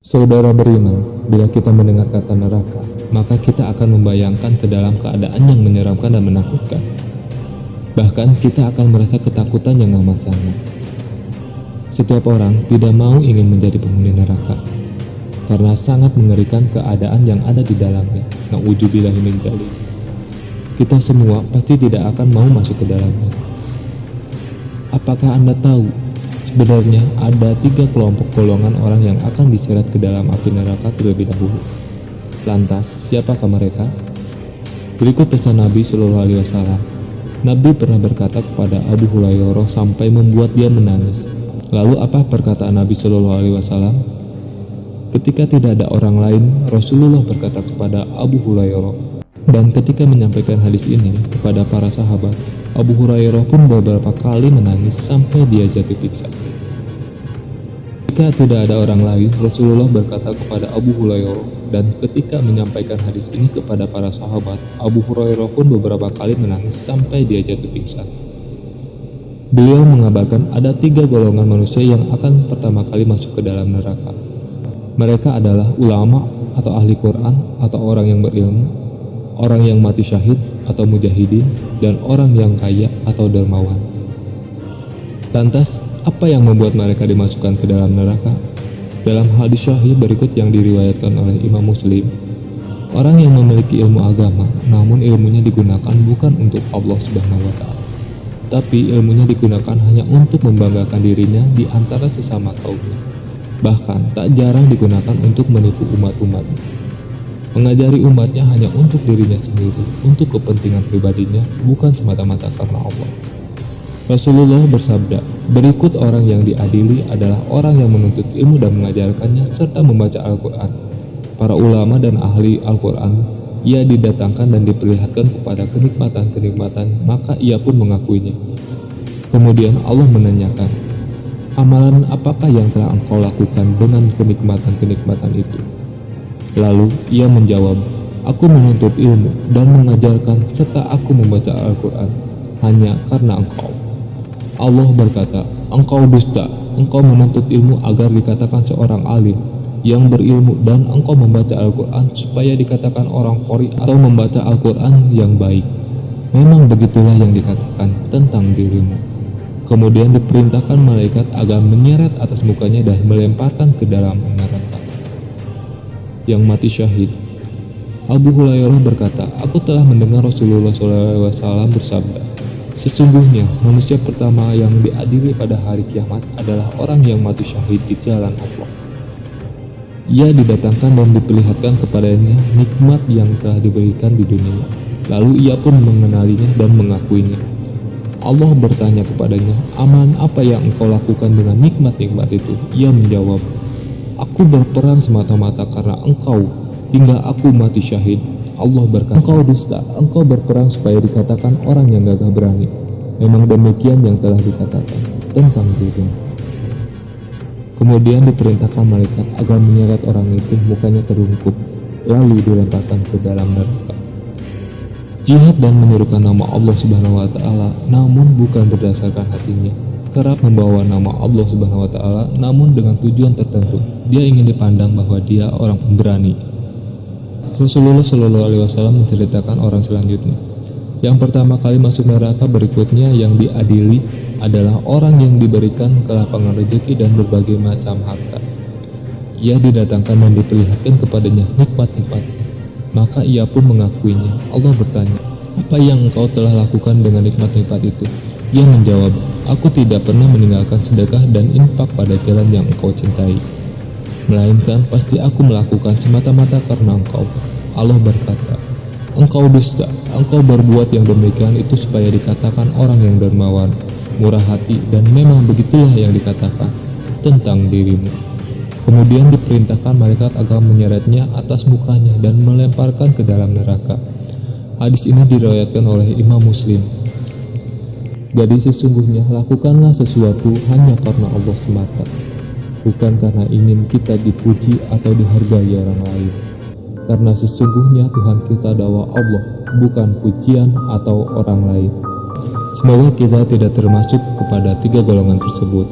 Saudara beriman, bila kita mendengar kata neraka, maka kita akan membayangkan ke dalam keadaan yang menyeramkan dan menakutkan. Bahkan kita akan merasa ketakutan yang amat sangat. Setiap orang tidak mau ingin menjadi penghuni neraka, karena sangat mengerikan keadaan yang ada di dalamnya. Na'udzubillahi min dzalik. Kita semua pasti tidak akan mau masuk ke dalamnya. Apakah Anda tahu, sebenarnya ada 3 kelompok golongan orang yang akan diseret ke dalam api neraka terlebih dahulu. Lantas, siapakah mereka? Berikut pesan Nabi Shallallahu Alaihi Wasallam. Nabi pernah berkata kepada Abu Hurairah sampai membuat dia menangis. Lalu apa perkataan Nabi Shallallahu Alaihi Wasallam? Ketika tidak ada orang lain, Rasulullah berkata kepada Abu Hurairah. Dan ketika menyampaikan hadis ini kepada para sahabat, Abu Hurairah pun beberapa kali menangis sampai dia jatuh pingsan. Ketika tidak ada orang lain, Rasulullah berkata kepada Abu Hurairah, dan ketika menyampaikan hadis ini kepada para sahabat, Abu Hurairah pun beberapa kali menangis sampai dia jatuh pingsan. Beliau mengabarkan ada 3 golongan manusia yang akan pertama kali masuk ke dalam neraka. Mereka adalah ulama atau ahli Quran atau orang yang berilmu, orang yang mati syahid atau mujahidin, dan orang yang kaya atau dermawan. Lantas, apa yang membuat mereka dimasukkan ke dalam neraka? Dalam hadis syahih berikut yang diriwayatkan oleh Imam Muslim, orang yang memiliki ilmu agama, namun ilmunya digunakan bukan untuk Allah Subhanahu wa Ta'ala, tapi ilmunya digunakan hanya untuk membanggakan dirinya di antara sesama kaumnya. Bahkan tak jarang digunakan untuk menipu umat-umatnya. Mengajari umatnya hanya untuk dirinya sendiri, untuk kepentingan pribadinya, bukan semata-mata karena Allah. Rasulullah bersabda, berikut orang yang diadili adalah orang yang menuntut ilmu dan mengajarkannya serta membaca Al-Quran. Para ulama dan ahli Al-Quran, ia didatangkan dan diperlihatkan kepada kenikmatan-kenikmatan, maka ia pun mengakuinya. Kemudian Allah menanyakan, amalan apakah yang telah engkau lakukan dengan kenikmatan-kenikmatan itu? Lalu ia menjawab, aku menuntut ilmu dan mengajarkan serta aku membaca Al-Quran hanya karena engkau. Allah berkata, engkau dusta, engkau menuntut ilmu agar dikatakan seorang alim yang berilmu, dan engkau membaca Al-Quran supaya dikatakan orang qori atau membaca Al-Quran yang baik. Memang begitulah yang dikatakan tentang dirimu. Kemudian diperintahkan malaikat agar menyeret atas mukanya dan melemparkan ke dalam neraka. Yang mati syahid. Abu Hurairah berkata, aku telah mendengar Rasulullah SAW bersabda, sesungguhnya manusia pertama yang diadili pada hari kiamat adalah orang yang mati syahid di jalan Allah. Ia didatangkan dan diperlihatkan kepadanya nikmat yang telah diberikan di dunia. Lalu ia pun mengenalinya dan mengakuinya. Allah bertanya kepadanya, amalan apa yang engkau lakukan dengan nikmat-nikmat itu? Ia menjawab, aku berperang semata-mata karena engkau hingga aku mati syahid. Allah berkata, engkau dusta, engkau berperang supaya dikatakan orang yang gagah berani. Memang demikian yang telah dikatakan tentang dirimu. Kemudian diperintahkan malaikat agar menyeret orang itu, mukanya terungkup, lalu dilemparkan ke dalam neraka. Jihad dan menyerukan nama Allah Subhanahu wa Ta'ala, namun bukan berdasarkan hatinya. Kerap membawa nama Allah Subhanahu wa Ta'ala, namun dengan tujuan tertentu. Dia ingin dipandang bahwa dia orang pemberani. Rasulullah Shallallahu Alaihi Wasallam menceritakan orang selanjutnya. Yang pertama kali masuk neraka berikutnya yang diadili adalah orang yang diberikan kelapangan rezeki dan berbagai macam harta. Ia didatangkan dan diperlihatkan kepadanya nikmat-nikmatnya, maka ia pun mengakuinya. Allah bertanya, apa yang engkau telah lakukan dengan nikmat-nikmat itu? Ia menjawab, aku tidak pernah meninggalkan sedekah dan infak pada jalan yang engkau cintai, melainkan pasti aku melakukan semata-mata karena engkau. Allah berkata, engkau dusta, engkau berbuat yang demikian itu supaya dikatakan orang yang dermawan, murah hati, dan memang begitulah yang dikatakan tentang dirimu. Kemudian diperintahkan malaikat agar menyeretnya atas mukanya dan melemparkan ke dalam neraka. Hadis ini diriwayatkan oleh Imam Muslim. Jadi sesungguhnya lakukanlah sesuatu hanya karena Allah semata, bukan karena ingin kita dipuji atau dihargai orang lain. Karena sesungguhnya Tuhan kita adalah Allah, bukan pujian atau orang lain. Semoga kita tidak termasuk kepada 3 golongan tersebut.